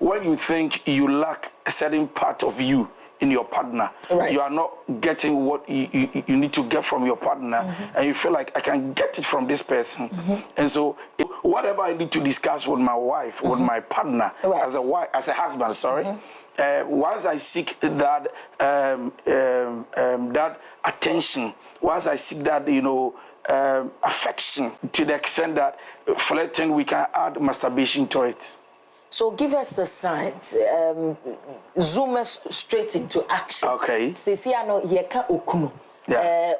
when you think you lack a certain part of you in your partner, you are not getting what you need to get from your partner, and you feel like I can get it from this person. And so whatever I need to discuss with my wife, with my partner, as a husband, once I seek that that attention, once I seek that, affection, to the extent that flirting, we can add masturbation to it. So give us the signs. Zoom us straight into action. Okay. Sisiano yeka okuno.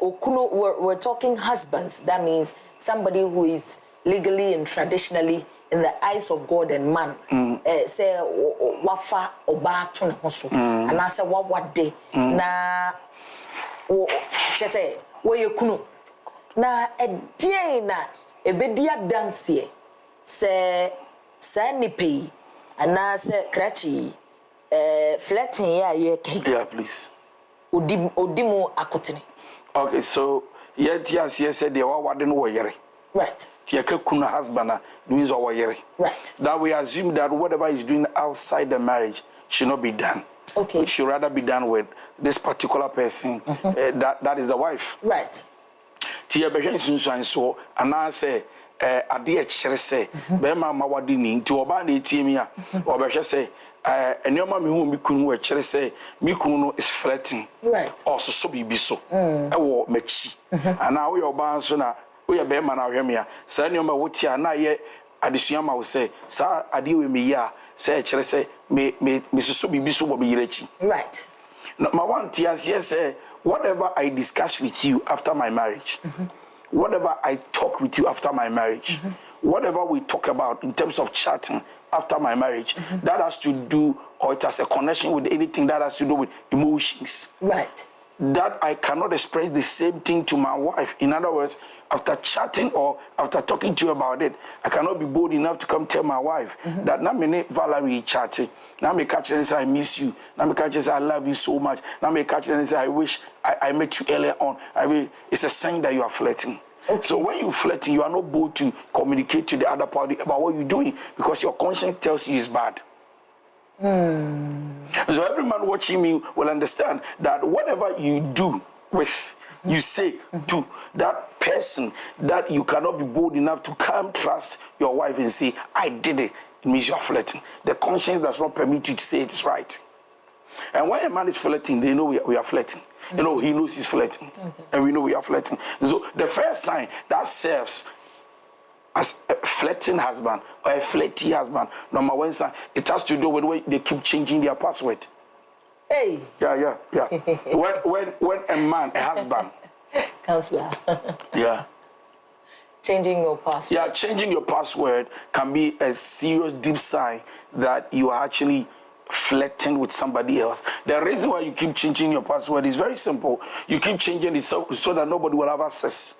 Okuno, we're talking husbands. That means somebody who is legally and traditionally in the eyes of God and man. Say wafa oba tune hoso. And I say what day. Na chese we okuno. Na edie na ebedia dance se nipi. And I said, Cratchy, flirting, yeah, please. Odimo akotene. Okay, so, yes, said they were warden warrior. Right. Tiaka kuna husband means a warrior. Right. That we assume that whatever he's doing outside the marriage should not be done. Okay. It should rather be done with this particular person. That is the wife. Right. Tia Bejan so, and I say, ade chere say be ma wadi ni nti oba na etimia obehwe say enema me hu mi kunu we chere say mi kunu no is flirting, right, also so bibi so wo machi ana wo oba so na wo ye be ma na hwem ya sa enema woti ana ye adesua ma wo say sa ade we me ya say chere say me so bibi so bo be yirachi, right. No, my one tears yes say whatever I discuss with you after my marriage, whatever I talk with you after my marriage, whatever we talk about in terms of chatting after my marriage, that has to do, or it has a connection with anything that has to do with emotions. Right. That I cannot express the same thing to my wife. In other words, after chatting or after talking to you about it, I cannot be bold enough to come tell my wife that now me Valerie chatting. Now me catch and say I miss you. Now me catch and say I love you so much. Now me catch and say I wish I met you earlier on. It's a sign that you are flirting. Okay. So when you're flirting, you are not bold to communicate to the other party about what you're doing because your conscience tells you it's bad. So every man watching me will understand that whatever you do with, you say to that person, that you cannot be bold enough to come trust your wife and say, I did it, it means you are flirting. The conscience does not permit you to say it is right. And when a man is flirting, they know we are flirting. He knows he's flirting. And we know we are flirting. So the first sign that serves as a flirting husband or a flirty husband, number one sign, it has to do with the way they keep changing their password. Hey. Yeah. when a man, a husband. Counselor. Yeah. Changing your password. Yeah, changing your password can be a serious, deep sign that you are actually flirting with somebody else. The reason why you keep changing your password is very simple. You keep changing it so that nobody will have access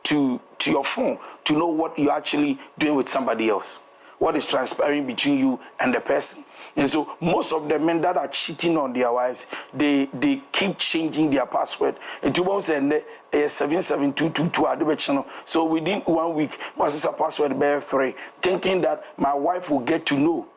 to your phone to know what you're actually doing with somebody else, what is transpiring between you and the person. And so most of the men that are cheating on their wives, they keep changing their password. And to both say 77222. So within 1 week, what's a password bear 3, thinking that my wife will get to know,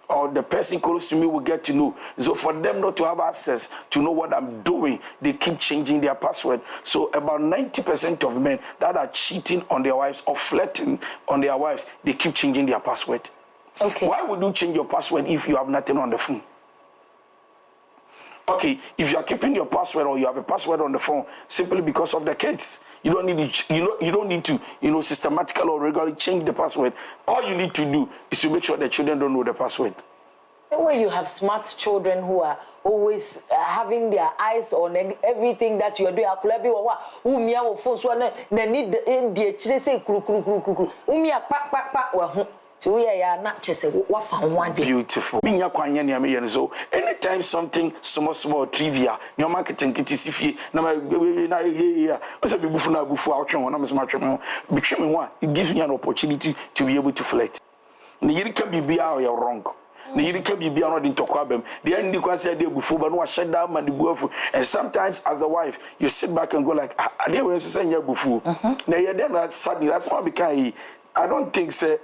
or the person close to me will get to know. So for them not to have access to know what I'm doing, they keep changing their password. So about 90% of men that are cheating on their wives or flirting on their wives, they keep changing their password. Okay. Why would you change your password if you have nothing on the phone? Okay, if you are keeping your password or you have a password on the phone simply because of the kids, you don't need to, you don't need to, systematically or regularly change the password. All you need to do is to make sure the children don't know the password. When you have smart children who are always having their eyes on everything that you are doing, beautiful. So anytime something small trivia, your marketing it gives me an opportunity to be able to flirt. You can be wrong. And sometimes as a wife, you sit back and go like, I didn't want to say bufu. I don't think so.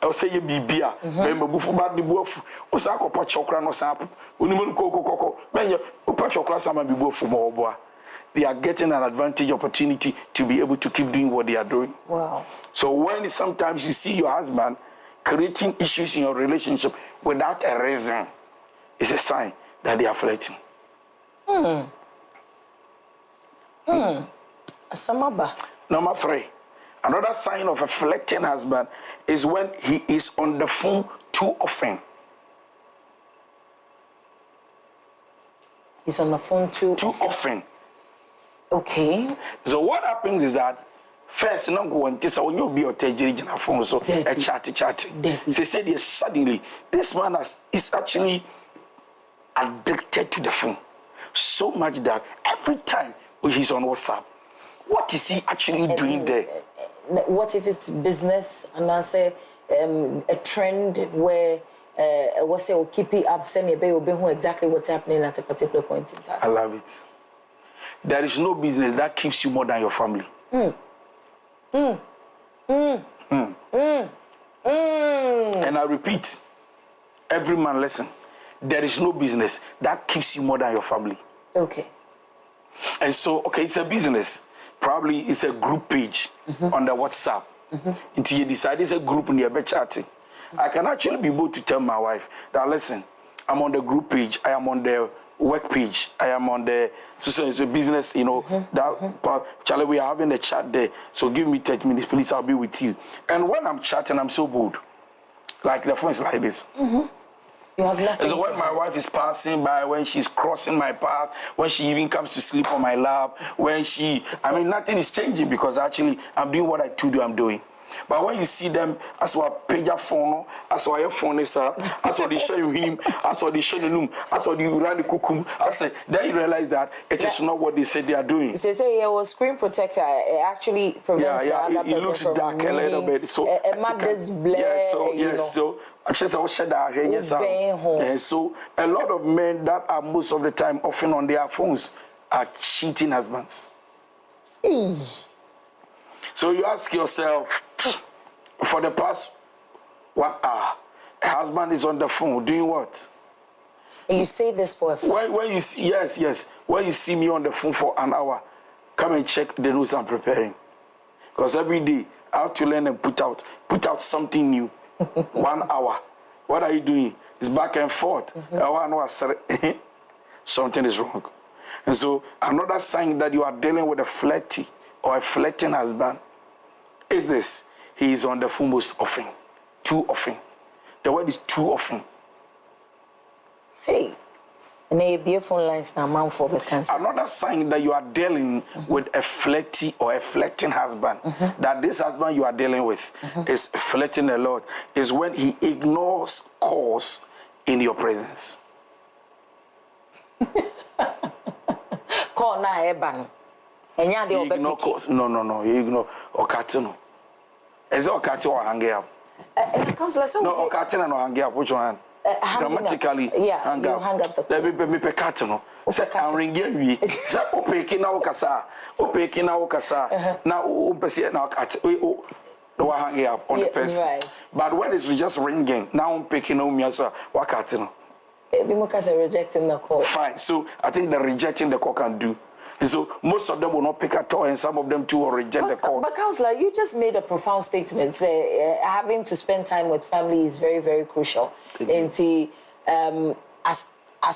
I say ye bibia, remember before bad the wolf, was a copper chokra no sap, unimun coco, many chokra sama be wolf from more. They are getting an advantage opportunity to be able to keep doing what they are doing. Wow. So when sometimes you see your husband creating issues in your relationship without a reason, it's a sign that they are flirting. Samaba. Number 3. Another sign of a flirting husband is when he is on the phone too often. He's on the phone too often. Okay. So what happens is that first, you go and tell when you be on the phone, so a chatting. They say suddenly this man is actually addicted to the phone so much that every time he's on WhatsApp, what is he actually doing there? What if it's business and I say a trend where what's say keep it up, send you exactly what's happening at a particular point in time? I love it. There is no business that keeps you more than your family. And I repeat, every man listen. There is no business that keeps you more than your family. Okay. And so, okay, it's a business. Probably it's a group page on the WhatsApp. Until you decide it's a group in the chatting. I can actually be able to tell my wife that, listen, I'm on the group page, I am on the work page, I am on the so business, that Charlie, we are having a chat there. So give me 30 minutes, please, I'll be with you. And when I'm chatting, I'm so bored. Like the phone is like this. You have nothing. So when my wife is passing by, when she's crossing my path, when she even comes to sleep on my lap, when nothing is changing because actually I'm doing what I told you I'm doing. But when you see them, as what page your phone, as what your phone is, as what they show you him, as what they show you, as what you run the cuckoo, then you realize that it is not what they said they are doing. They say your screen protector actually prevents the other person looks from dark a little bit. So a mother's blare. So a lot of men that are most of the time often on their phones are cheating husbands. So you ask yourself, for the past 1 hour, a husband is on the phone doing what? And you say this for a fact. When you see, yes, when you see me on the phone for an hour, come and check the notes I'm preparing. Because every day I have to learn and put out something new. 1 hour. What are you doing? It's back and forth. Something is wrong. And so another sign that you are dealing with a flirty or a flirting husband is this. He is on the phone most often. Too often. The word is too often. Hey. And a beautiful lines now, man for the cancer. Another sign that you are dealing with a flirty or a flirting husband, that this husband you are dealing with is flirting a lot, is when he ignores calls in your presence. Call na eban. And ya de ignore calls. No. You ignore Okatino. Is it Okati or hang up? Counselor, no, Okatino or hang up. Which one? Grammatically, hang up the let me pay Katino. Say, I'm ringing me. Say, Opeki na Okasa. Opeki na Okasa. Now, Opesi na Okati. No, hang up on the person. Right. But when it's just ringing, now I'm picking on me as a Wakatino. Bimokasa rejecting the call. Fine. So I think the rejecting the call can do. And so most of them will not pick at all, and some of them too will reject the call. But Counselor, you just made a profound statement. Having to spend time with family is very, very crucial. And as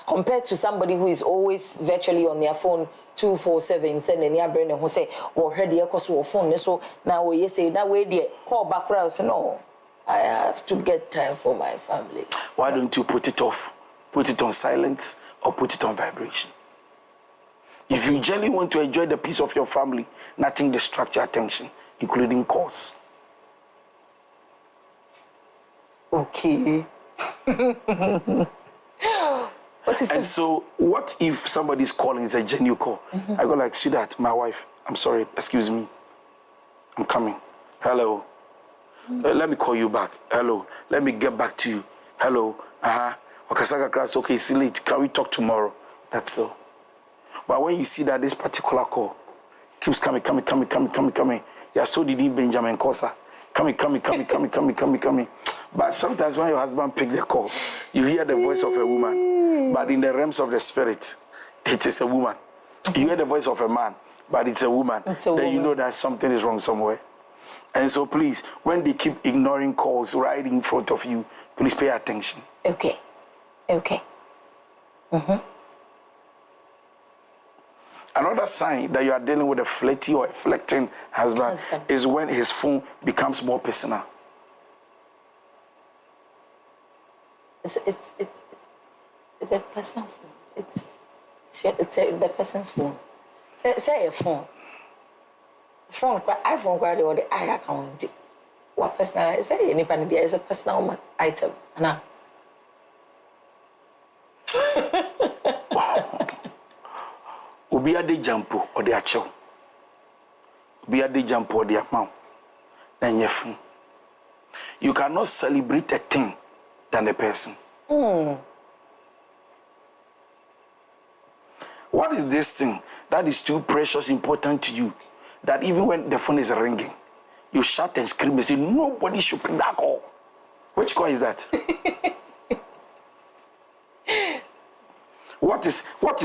compared to somebody who is always virtually on their phone 247, sending your brain and who say, "Well, heard the echoes of phone." So now you say that way, the call back round. So no, I have to get time for my family. Why don't you put it off? Put it on silence or put it on vibration. If you genuinely want to enjoy the peace of your family, nothing distracts your attention, including calls. Okay. So what if somebody's calling is a genuine call? I go like, sweetheart, my wife, I'm sorry, excuse me. I'm coming. Hello. Let me call you back. Hello. Let me get back to you. Hello. Okasaka class, okay, it's late. Can we talk tomorrow? That's all. But when you see that this particular call keeps coming, you're so did Benjamin Kosa. coming. But sometimes when your husband picks the call, you hear the voice of a woman, but in the realms of the spirit, it is a woman. You hear the voice of a man, but it's a woman. Then you know that something is wrong somewhere. And so please, when they keep ignoring calls right in front of you, please pay attention. Okay. Another sign that you are dealing with a flirty or a flirting husband is when his phone becomes more personal. It's a personal phone. It's the person's phone. Say a phone. Phone, iPhone, or the I account. What personal? Say anybody there is a personal item. Now. Obi ade jampo or the acho. Obi ade jampo or the amount. Then your phone. You cannot celebrate a thing than the person. What is this thing that is too precious, important to you, that even when the phone is ringing, you shout and scream and say, nobody should pick that call? Which call is that? What is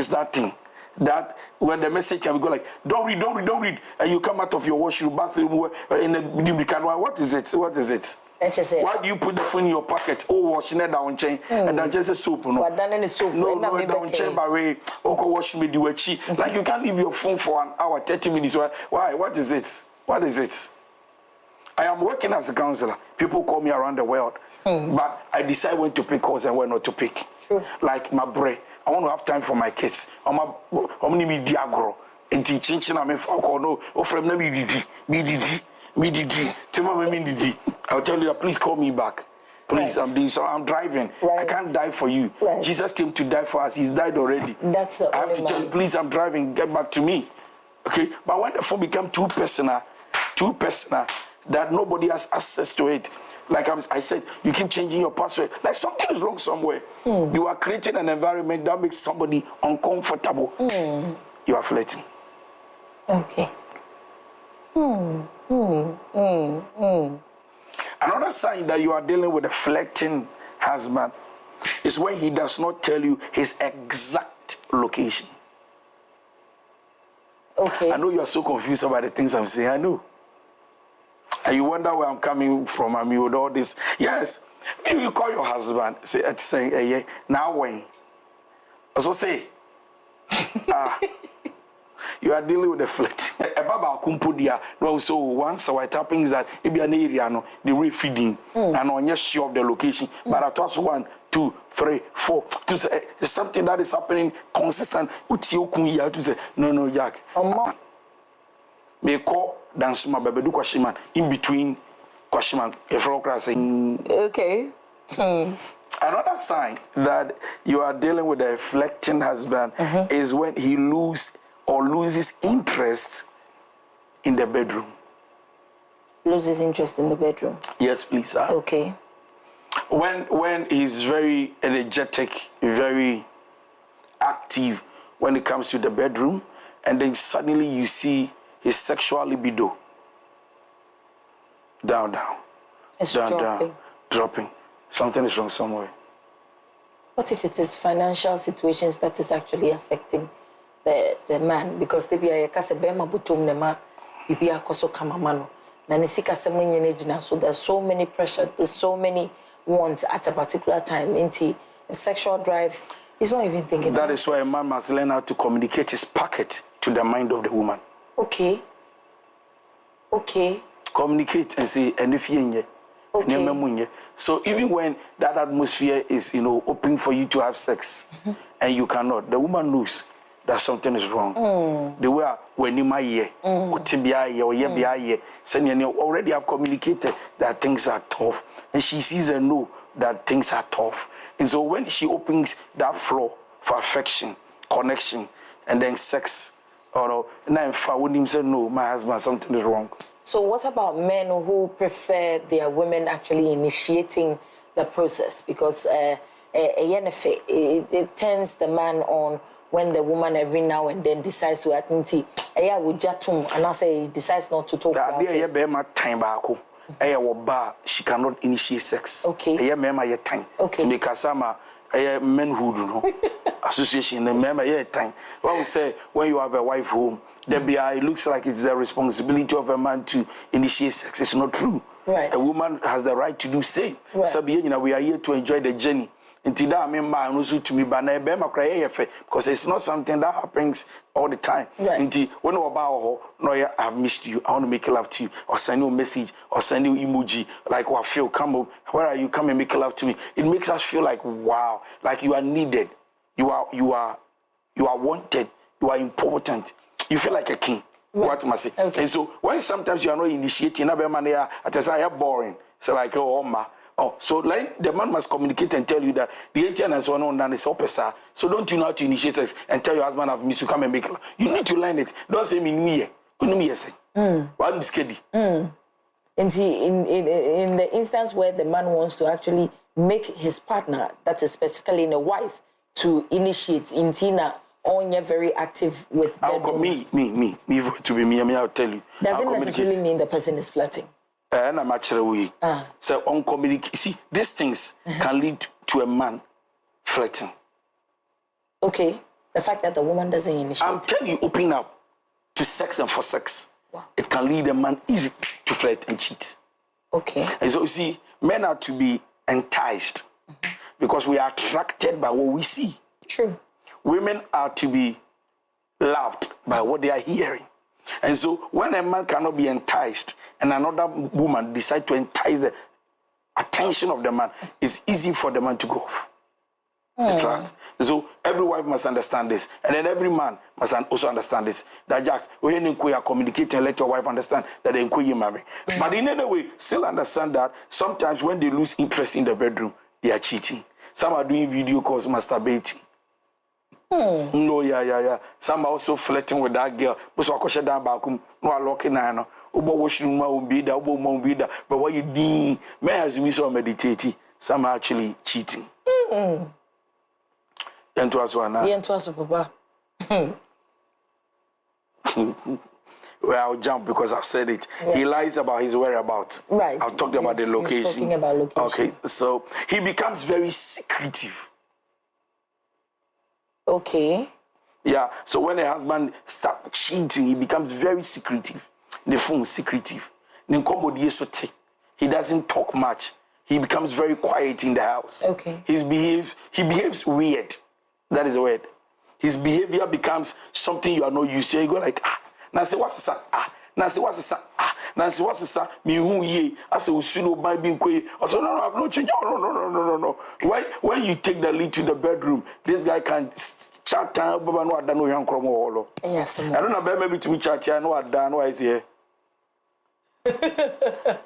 that thing? That when the message can go like, don't read, and you come out of your washroom, bathroom, in the what is it? Why do you put the phone in your pocket? Oh, washing it down chain, and then just a soap, no? What done in the soap? No, down chain by way. Okay, wash me the way. Like you can't leave your phone for an hour, 30 minutes. Why? What is it? I am working as a counselor. People call me around the world, but I decide when to pick calls and when not to pick. Like my brain. I want to have time for my kids. I'm going to be diagro. And teaching I'm no. Oh, from me I'll tell you that please call me back. Please, right. I'm driving. Right. I can't die for you. Right. Jesus came to die for us. He's died already. That's I have to tell you, please, I'm driving. Get back to me. Okay? But when the phone becomes too personal, that nobody has access to it. Like I said, you keep changing your password. Like something is wrong somewhere. You are creating an environment that makes somebody uncomfortable. You are flirting. Okay. Another sign that you are dealing with a flirting husband is when he does not tell you his exact location. Okay. I know you are so confused about the things I'm saying. I know. And you wonder where I'm coming from. I mean, with all this. Yes. You call your husband. Say, now when? Also say, you are dealing with a flirt. So once what happens is that it be an area, the way feeding, and on your sure of the location. But at once 1, 2, 3, 4, it's something that is happening consistent. To say, no, Jack. May call dance my baby do kwashiman in between kwashiman. Okay. Another sign that you are dealing with a flirting husband is when he loses interest in the bedroom. Loses interest in the bedroom? Yes, please, sir. Okay. When he's very energetic, very active when it comes to the bedroom, and then suddenly you see his sexual libido down. It's dropping. Dropping. Something is wrong somewhere. What if it is financial situations that is actually affecting the man? Because they be a kase bema butum nema bibi akoso kamamano na nisika semunye so there's so many pressure, there's so many wants at a particular time. Into a sexual drive, he's not even thinking. That is why a man must learn how to communicate his packet to the mind of the woman. Okay. Communicate and say, and if you okay. So even when that atmosphere is, open for you to have sex, and you cannot, the woman knows that something is wrong. The way when you my year, already have communicated that things are tough, and she sees and know that things are tough. And so when she opens that floor for affection, connection, and then sex, wouldn't say, no, my husband, something is wrong. So what about men who prefer their women actually initiating the process? Because it turns the man on when the woman every now and then decides to attend tea. And I say he decides not to talk about it. she cannot initiate sex. Okay. Time. Okay. To make a menhood, association, and remember time. What we say when you have a wife home, it looks like it's the responsibility of a man to initiate sex. It's not true. Right. A woman has the right to do same. Right. So we are here to enjoy the journey. Until that, I mean, man, also to me, but because it's not something that happens all the time. Right. Until when you about no, I have missed you. I want to make love to you, or send you a message, or send you emoji, like, I feel, come up, where are you? Come and make love to me. It makes us feel like, wow, like you are needed, you are wanted, you are important. You feel like a king. Right. What must I say? Okay. And so when sometimes you are not initiating, I just say boring. So like, so like the man must communicate and tell you that the ATN and so on is opposite. So don't you know how to initiate sex and tell your husband I've missed you, come and make love. You need to learn it. Don't say me. I'm scared. And in the instance where the man wants to actually make his partner, that is specifically in a wife, to initiate in Tina, on you're very active with me to be me, I'll tell you. Doesn't necessarily mean the person is flirting. And I'm actually so on communicate. See, these things can lead to a man flirting. Okay, the fact that the woman doesn't initiate. I'm telling you, open up to sex and for sex. Wow. It can lead a man easy to flirt and cheat. Okay. And so you see, men are to be enticed because we are attracted by what we see. True. Women are to be loved by what they are hearing. And so when a man cannot be enticed and another woman decides to entice the attention of the man, it's easy for the man to go off the track. So every wife must understand this. And then every man must also understand this. That Jack, when you communicate and let your wife understand that they you marry. But in any way, still understand that sometimes when they lose interest in the bedroom, they are cheating. Some are doing video calls, masturbating. No, yeah. Some are also flirting with that girl. But so I question that back. No, I lock in. I know. Obo washing my own bida, obo my bida. But what you doing? May as we so meditating. Some are actually cheating. Then to us one. Yeah, to us, Papa. Well, I'll jump because I've said it. Yeah. He lies about his whereabouts. Right. I've talked about the location. Talking about location. Okay, so he becomes very secretive. Okay. Yeah, so when a husband starts cheating, he becomes very secretive. The phone secretive. He doesn't talk much. He becomes very quiet in the house. Okay. He behaves weird. That is the word. His behavior becomes something you are not used to. You go like, now say what's the Nancy, what's the Nancy, what's the me who ye? I say, Usuno by being quiet. I said, no, I've no change. No. When you take the lead to the bedroom, this guy can chat time, but no, I don't know young Cromo. Yes, I don't know, maybe to me chat, I know what done, why is here?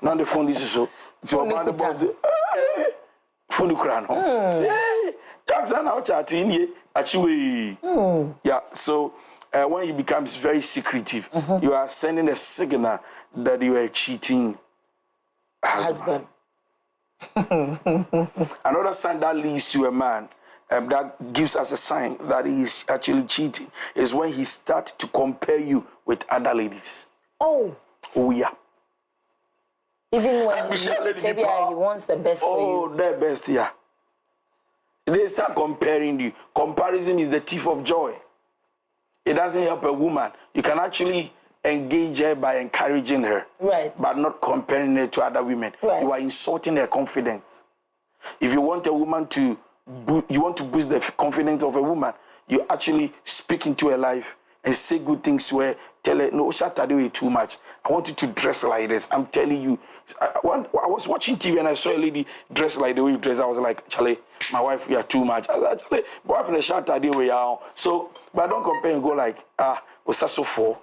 Now the phone is so. So, the boss, phone crown. Jackson, I'll chat in here. Actually, yeah, so. When he becomes very secretive, you are sending a signal that you are cheating husband. Another sign that leads to a man that gives us a sign that he is actually cheating is when he starts to compare you with other ladies. Oh, yeah. Even when he wants the best for you. Oh, the best, yeah. They start comparing you. Comparison is the thief of joy. It doesn't help a woman. You can actually engage her by encouraging her, right? But not comparing her to other women. Right. You are insulting her confidence. If you want a woman to, you want to boost the confidence of a woman, you actually speak into her life and say good things to her. Tell her, no, shut that way too much. I want you to dress like this. I'm telling you. I was watching TV and I saw a lady dress like the way you dress. I was like, Charlie, my wife, you are too much. I was like, Charlie, boyfriend, shut that way. So, but don't compare and go like, Osaso 4.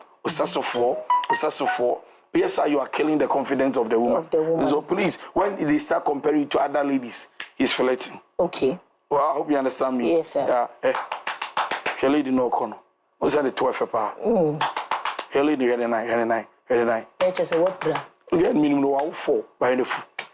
Yes, sir, you are killing the confidence of the woman. So please, when they start comparing you to other ladies, he's flirting. Okay. Well, I hope you understand me. Yes, sir. Yeah. Your lady no corner. What's that the 12 power? Your lady had a nine. Just a what, bra? Get minimum no 4 by the foot.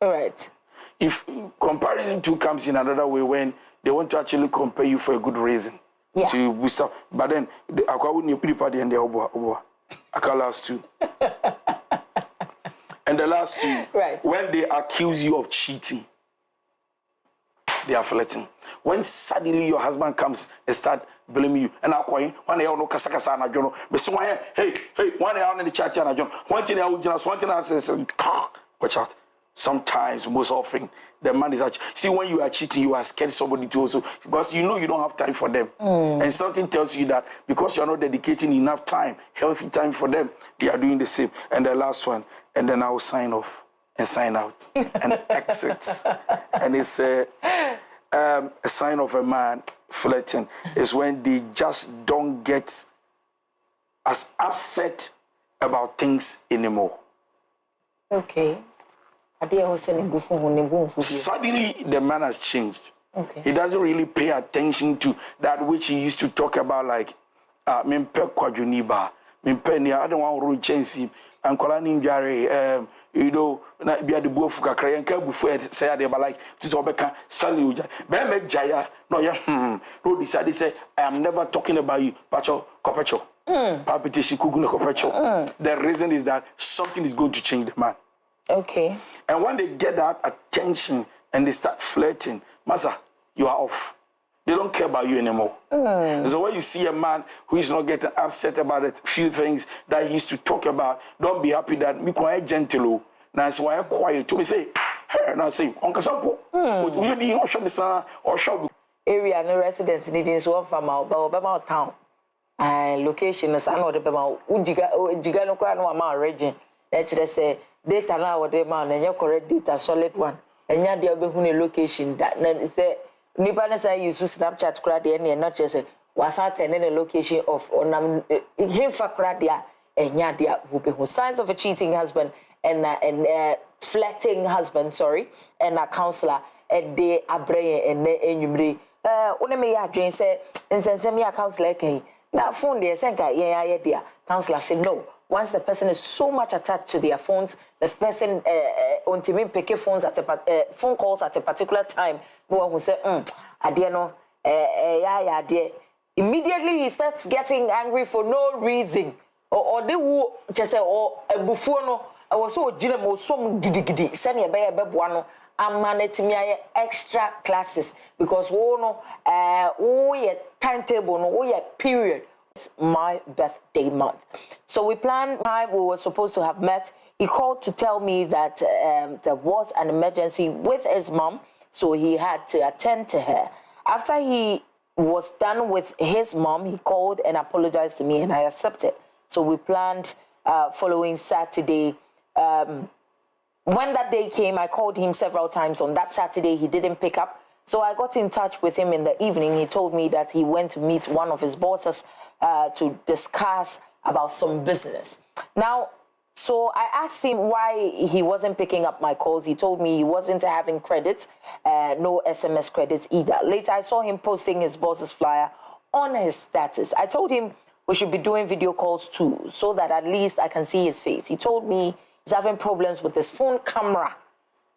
All right. If comparison too comes in another way when they want to actually compare you for a good reason. Yeah. To boost up. But then I wouldn't be party and the oboa. I can last 2. And the last 2, right. When they accuse you of cheating, they are flirting. When suddenly your husband comes and start blaming you, and I'm going, one day I know Kasakasa and Jono, but so hey, one day I'm in the chat and John, one thing I would just one thing I say, watch out. Sometimes, most often, the man is actually, see, when you are cheating, you are scared somebody to also, because you know you don't have time for them. And something tells you that because you're not dedicating enough time, healthy time for them, they are doing the same. And the last one, and then I will sign off and sign out and exit. And it's a sign of a man flirting is when they just don't get as upset about things anymore. Okay. Suddenly, the man has changed. Okay. He doesn't really pay attention to that which he used to talk about, like, I don't want to change and calling you know, be at the booth for crying, say, they were like, this Obeka, Sally, Ben Jaya, no, no, decided, say, I am never talking about you, Pacho, Copacho, Palpitation, Kuguna, Copacho. The reason is that something is going to change the man. Okay. And when they get that attention and they start flirting, Masa, you are off. They don't care about you anymore. So when you see a man who is not getting upset about a few things that he used to talk about, don't be happy that me quite gentle. Now it's why I quiet to me say, hey, now say, Uncle Sampo, you need not show this or show. Area no residence needing so from our town. Location is another Bama, Ujiga no crown one man region. Let's say data now or the man and your correct data solid one. And ya the other location that then say Nipa say use Snapchat crowd and not just say was attending a location of on him for crowd and ya dia who signs of a cheating husband and flirting husband, sorry, and a counselor and they abre and enumri. Only ya drain say and send me a counselor can now phone there senka yeah dear. Counselor said no. Once the person is so much attached to their phones, the person on to pick phones at phone calls at a particular time. No one will say, I dear no, yeah, dear. Immediately he starts getting angry for no reason. Or they will just say, or a buffoono. I was so general, some giddy, send your baby buano. I'm managing extra classes because yeah, timetable, no, yeah, period. My birthday month. So we planned, we were supposed to have met. He called to tell me that there was an emergency with his mom, so he had to attend to her. After he was done with his mom, he called and apologized to me, and I accepted. So we planned following Saturday. When that day came, I called him several times. On that Saturday, he didn't pick up. So I got in touch with him in the evening. He told me that he went to meet one of his bosses to discuss about some business. Now, so I asked him why he wasn't picking up my calls. He told me he wasn't having credit, no SMS credits either. Later, I saw him posting his boss's flyer on his status. I told him we should be doing video calls too, so that at least I can see his face. He told me he's having problems with his phone camera.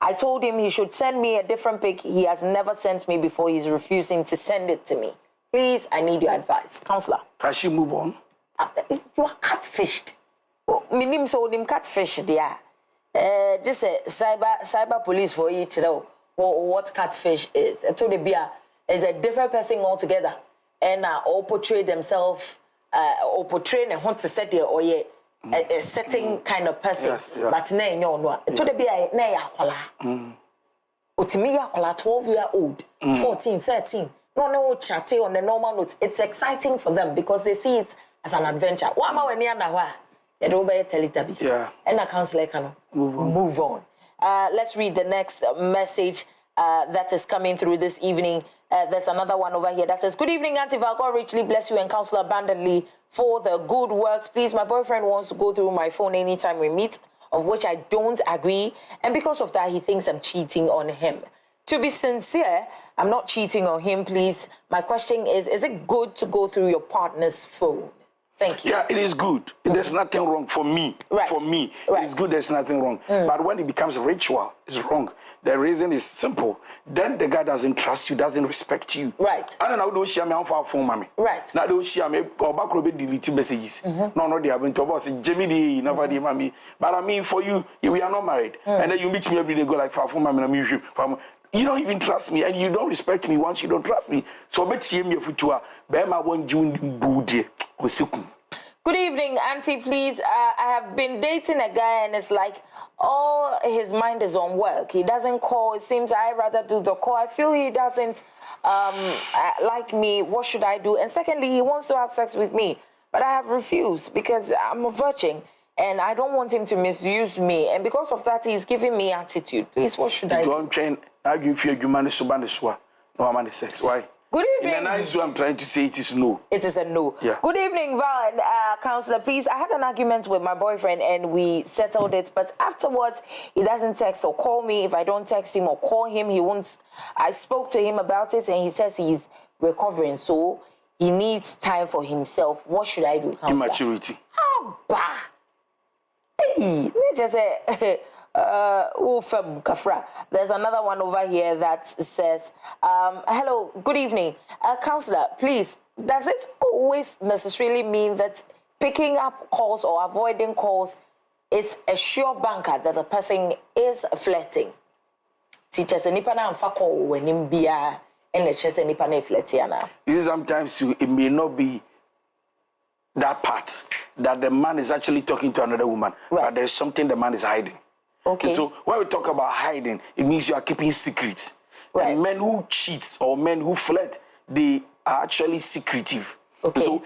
I told him he should send me a different pic he has never sent me before. He's refusing to send it to me. Please, I need your advice. Counselor. Can she move on? You are catfished. My name is catfished, yeah. Just a cyber police for each know what catfish is. I told the beer is a different person altogether. And all portray themselves, or portray and want to set there or yeah. A certain kind of person, yes, yeah. But nay, no. To the be a nay, Utimi yakola 12-year-old, 14, 13. No, chatty on the normal note. It's exciting for them because they see it as an adventure. What am I near now? You don't buy Teletubbies. Yeah. And a counselor can move on. Let's read the next message that is coming through this evening. There's another one over here that says, good evening, Auntie Val. God richly bless you and Counselor abundantly for the good works. Please, my boyfriend wants to go through my phone anytime we meet, of which I don't agree. And because of that, he thinks I'm cheating on him. To be sincere, I'm not cheating on him, please. My question is it good to go through your partner's phone? Thank you. Yeah, it is good. There's nothing wrong for me. Right. For me, Right. it's good. There's nothing wrong. But when it becomes ritual, it's wrong. The reason is simple. Then the guy doesn't trust you, doesn't respect you. Right. I don't know how to share my phone, mommy. Right. Now do share me or back robe delete messages. No, they haven't to about Jimmy D, never the mommy. But I mean, for you, we are not married, and then you meet me every day, go like phone, mommy, and I'm you don't even trust me, and you don't respect me once you don't trust me. So bet see me future. Bema one June booty. Good evening, Auntie. Please, I have been dating a guy, and it's like all his mind is on work. He doesn't call. It seems I rather do the call. I feel he doesn't like me. What should I do? And secondly, he wants to have sex with me, but I have refused because I'm a virgin. And I don't want him to misuse me. And because of that, he's giving me attitude. Please, what should I do? Don't train. How do you feel you manage to ban the no man sex? Why? Good evening. In a nice way, I'm trying to say it is no. It is a no. Yeah. Good evening, Val and Counselor. Please, I had an argument with my boyfriend and we settled it. But afterwards, he doesn't text or call me. If I don't text him or call him, he won't. I spoke to him about it and he says he's recovering. So he needs time for himself. What should I do, Counselor? Immaturity. Abba. Hey, just say, Kafra. There's another one over here that says, hello, good evening. Counselor, please, does it always necessarily mean that picking up calls or avoiding calls is a sure banker that the person is flirting? Teachers, nipa na amfa call when him bia and the chess nipa na flirting na. Sometimes it may not be that part that the man is actually talking to another woman, right. But there's something the man is hiding. Okay. So when we talk about hiding, it means you are keeping secrets. Right. And men who cheat or men who flirt, they are actually secretive. Okay. So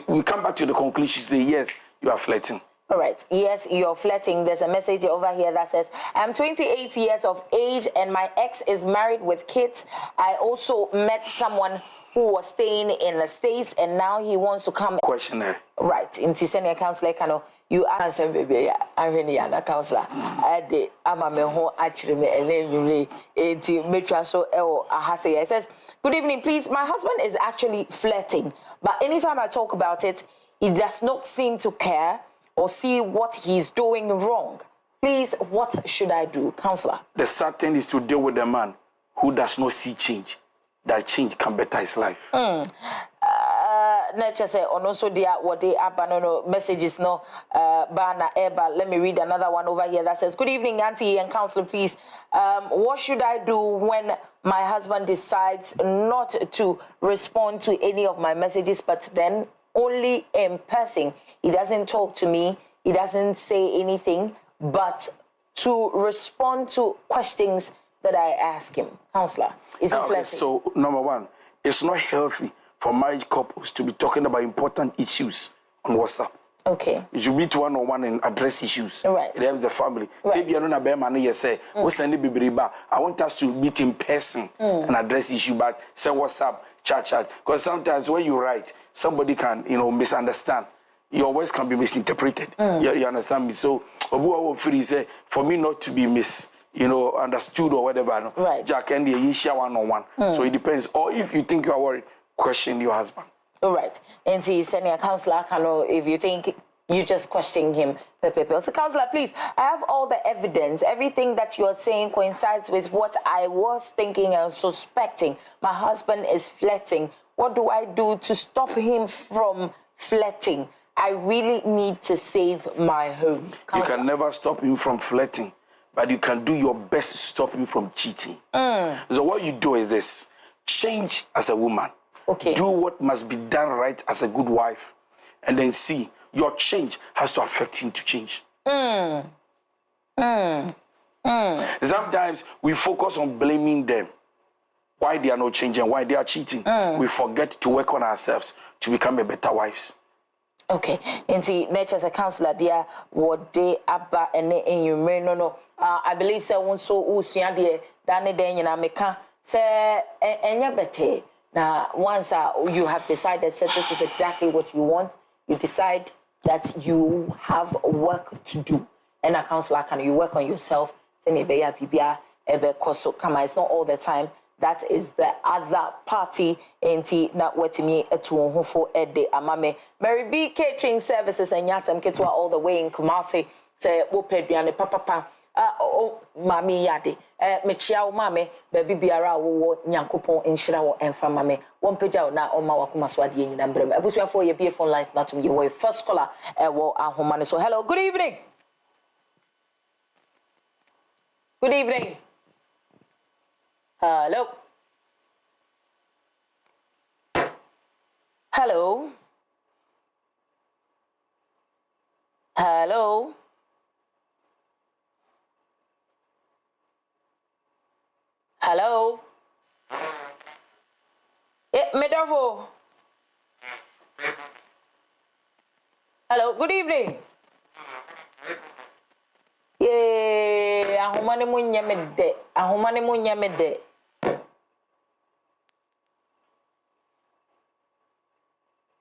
we come back to the conclusion, say yes, you are flirting. All right. Yes, you're flirting. There's a message over here that says, I'm 28 years of age and my ex is married with kids. I also met someone who was staying in the States and now he wants to come. Questionnaire. Right. In Senior Counselor, you answer, baby. I'm really a counselor. I'm a meho actually, and then you make so it says, good evening, please. My husband is actually flirting, but anytime I talk about it, he does not seem to care or see what he's doing wrong. Please, what should I do, Counselor? The sad thing is to deal with a man who does not see change. That change can better his life. Nature say on also there what they abandon messages no banner eba. Let me read another one over here that says, good evening, Auntie and Counselor, please. What should I do when my husband decides not to respond to any of my messages, but then only in person? He doesn't talk to me, he doesn't say anything, but to respond to questions that I ask him. Counselor, is he flirting? So, number one, it's not healthy for married couples to be talking about important issues on WhatsApp. Okay. You should meet one-on-one and address issues. Right. It helps the family. Right. I want us to meet in person and address issue, but say WhatsApp, chat. Because sometimes when you write, somebody can, misunderstand. Your words can be misinterpreted. You understand me? So, for me not to be understood or whatever. Right. Jack and the share one-on-one. So it depends. Or if you think you are worried, question your husband. All right. And see, senior counselor, if you think you just question him, so counselor, please, I have all the evidence. Everything that you're saying coincides with what I was thinking and suspecting. My husband is flirting. What do I do to stop him from flirting? I really need to save my home. Counselor. You can never stop him from flirting, but you can do your best to stop him from cheating. So what you do is this: change as a woman. Okay. Do what must be done right as a good wife, and then see your change has to affect him to change. Sometimes we focus on blaming them, why they are not changing, why they are cheating. We forget to work on ourselves to become a better wives. Okay, and see, nature as a counselor, dear, what they abba and you may no. I believe so. Also, usia dear, Danny Den, and America say, and ya better. Now, once you have decided that this is exactly what you want, you decide that you have work to do. And a counselor, can you work on yourself? It's not all the time that is the other party. Enti na wetimi etu honfo ede amame. Mary B Catering Services and Yasam Ketwa all the way in Kumasi. Say wopeduane papa. Mami yade. Mechia mame baby biara wo nyankopon enhira wo emfa mame. One page out na oma wakoma so ade nyina mbrem. Abusua for your phone lines na to your first caller wo ahomane. So hello, good evening. Good evening. Hello. Hello. Hello. Hello. Medavo. Hello. Good evening. Yeah, ahomane mu nyamede. Ahomane mu nyamede.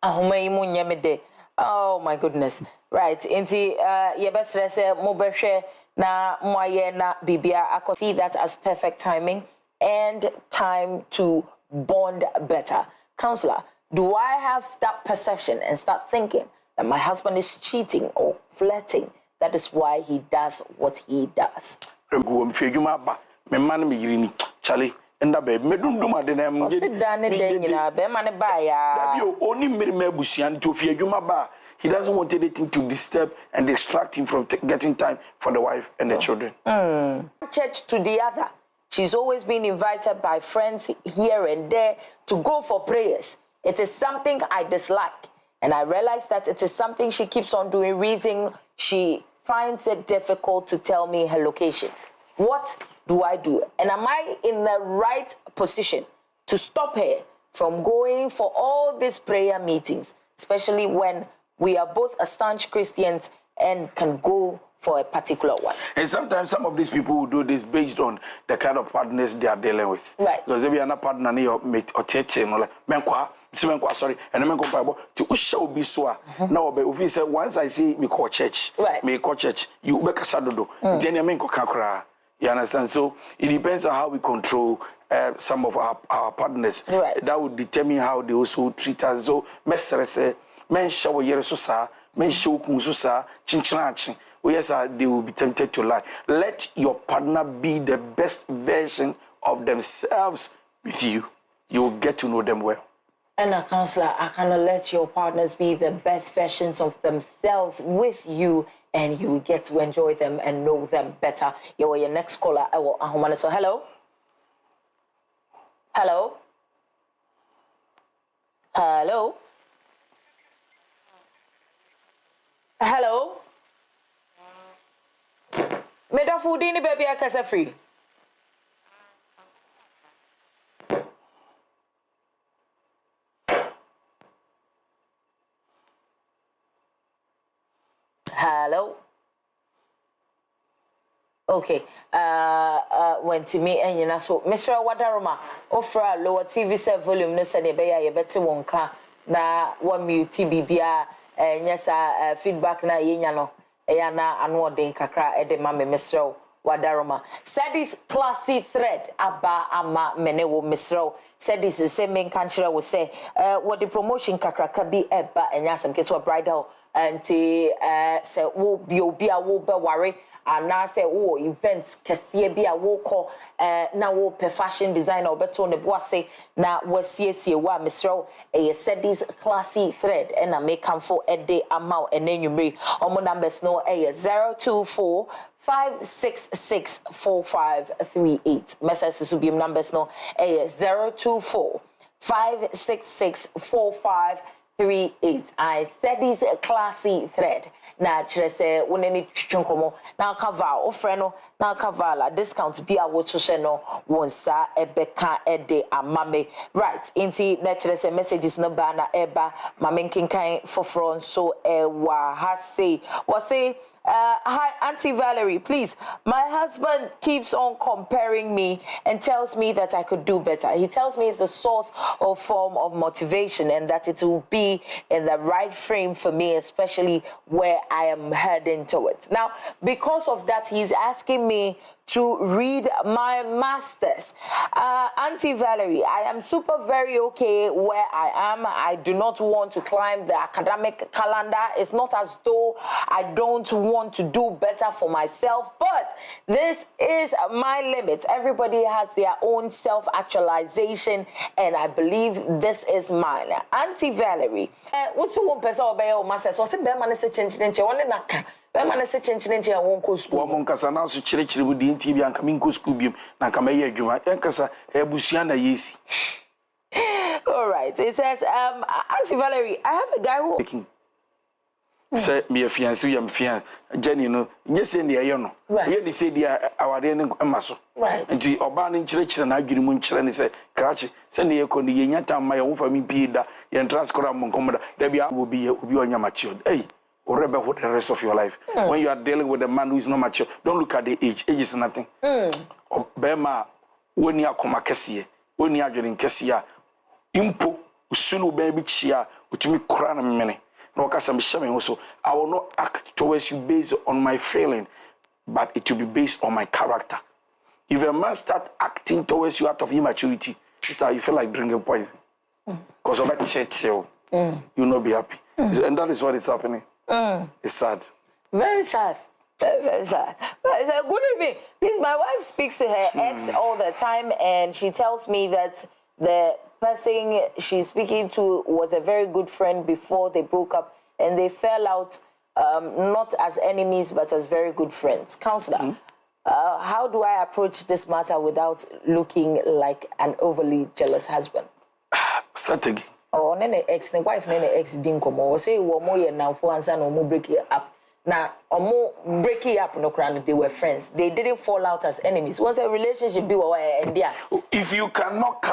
Ahomane mu nyamede. Oh my goodness. Right. Inti yebesre se mo behwe na moye na bibia. I could see that as perfect timing and time to bond better. Counselor, do I have that perception and start thinking that my husband is cheating or flirting? That is why he does what he does. And that baby, medunduma de them. Sit down and then, you know, be man buy ya. Only mebusian to fear you ba. He doesn't want anything to disturb and distract him from getting time for the wife and the children. Church to the other. She's always been invited by friends here and there to go for prayers. It is something I dislike. And I realize that it is something she keeps on doing, reason she finds it difficult to tell me her location. What do I do? And am I in the right position to stop her from going for all these prayer meetings, especially when we are both staunch Christians and can go for a particular one? And sometimes some of these people will do this based on the kind of partners they are dealing with. Right. Because if you are not partner, your mate or teaching, or like, sorry, and then go to Usha be so. Now, if you say once I see me call church, right, me call church, you make a sadodo, then you make a kakra. You understand? So it depends on how we control some of our partners. Right. That would determine how they also treat us. So, messerese, men shower yeresusa, men show kunsusa, chinchinachi. Yes, they will be tempted to lie. Let your partner be the best version of themselves with you. You will get to know them well. And a counselor, I cannot let your partners be the best versions of themselves with you, and you will get to enjoy them and know them better. You're your next caller. So hello. Hello. Hello. Hello. Meda foodini baby akasa free. Hello. Okay. Went to me and you know so Mr. Wadaroma offer lower TV set volume no send be better wonka na one mute bibia yes feedback na yenya no na anu odin kakra e de ma me Mr. Wadaroma said this classy thread aba ama menewo Mr. said this is same main country will say what the promotion kakra ka bi eba enya some keto bridal anti say wo bi obi a wo be worry and say wo events kese bi a wo ko na wo pe fashion designer obeto ne boase na wasiesie wa Mr. said this classy thread and I make come for a day amount and then you bring omo numbers no 024 5664538 messages to be numbers no 024 5664538. I said this classy thread. Na chrese woneni twonkomo na cover ofre no na cover la discount bi a wo hye no wonsa ebeka ede amame right inti na chrese messages no ba na eba mame nkenkan foforo nso wa ha say hi Auntie Valerie, please. My husband keeps on comparing me and tells me that I could do better. He tells me it's a source or form of motivation and that it will be in the right frame for me, especially where I am heading towards. Now, because of that, he's asking me to read my masters. Auntie Valerie, I am very okay where I am. I do not want to climb the academic calendar. It's not as though I don't want to do better for myself, but this is my limit. Everybody has their own self-actualization, and I believe this is mine. Auntie Valerie, what's the one person obey your master? So, say, Beman is a change in one and a Beman is a change in won't go school. One Casana, so church with the TV and coming to school, and come a year, Yankasa, Ebusiana, yes. All right. It says, Auntie Valerie, I have a guy who. Say me a fiancé, I'm fiancé. Jenny, no, yes, in the ayon. Right. Here they say they are our muscle. Right. And the urban church and I give him children say, Karachi, send the echo the Yanyata, my own family, Pida, and transcribe Moncomoda. There will be on your matured. Hey, or rebel for the rest of your life. When you are dealing with a man who is not mature, don't look at the age. Age is nothing. Bema, when you are Comacasia, when you are getting Cassia, Impo, Sulu baby chia, which me crown a minute. No, also, I will not act towards you based on my feeling, but it will be based on my character. If a man start acting towards you out of immaturity, sister, you feel like drinking poison. Because of that church, you will not be happy. And that is what is happening. It's sad. Very sad. Very sad. Good evening. Please, my wife speaks to her ex all the time, and she tells me that the person she's speaking to was a very good friend before they broke up, and they fell out not as enemies but as very good friends. Counselor, how do I approach this matter without looking like an overly jealous husband? Strategy. Oh, nene ex, the wife nene ex dinko mo. Say wo mo ye now for answer no mo break it up. Now, omo break it up no crown. They were friends. They didn't fall out as enemies. Once a relationship be and there. If you cannot cut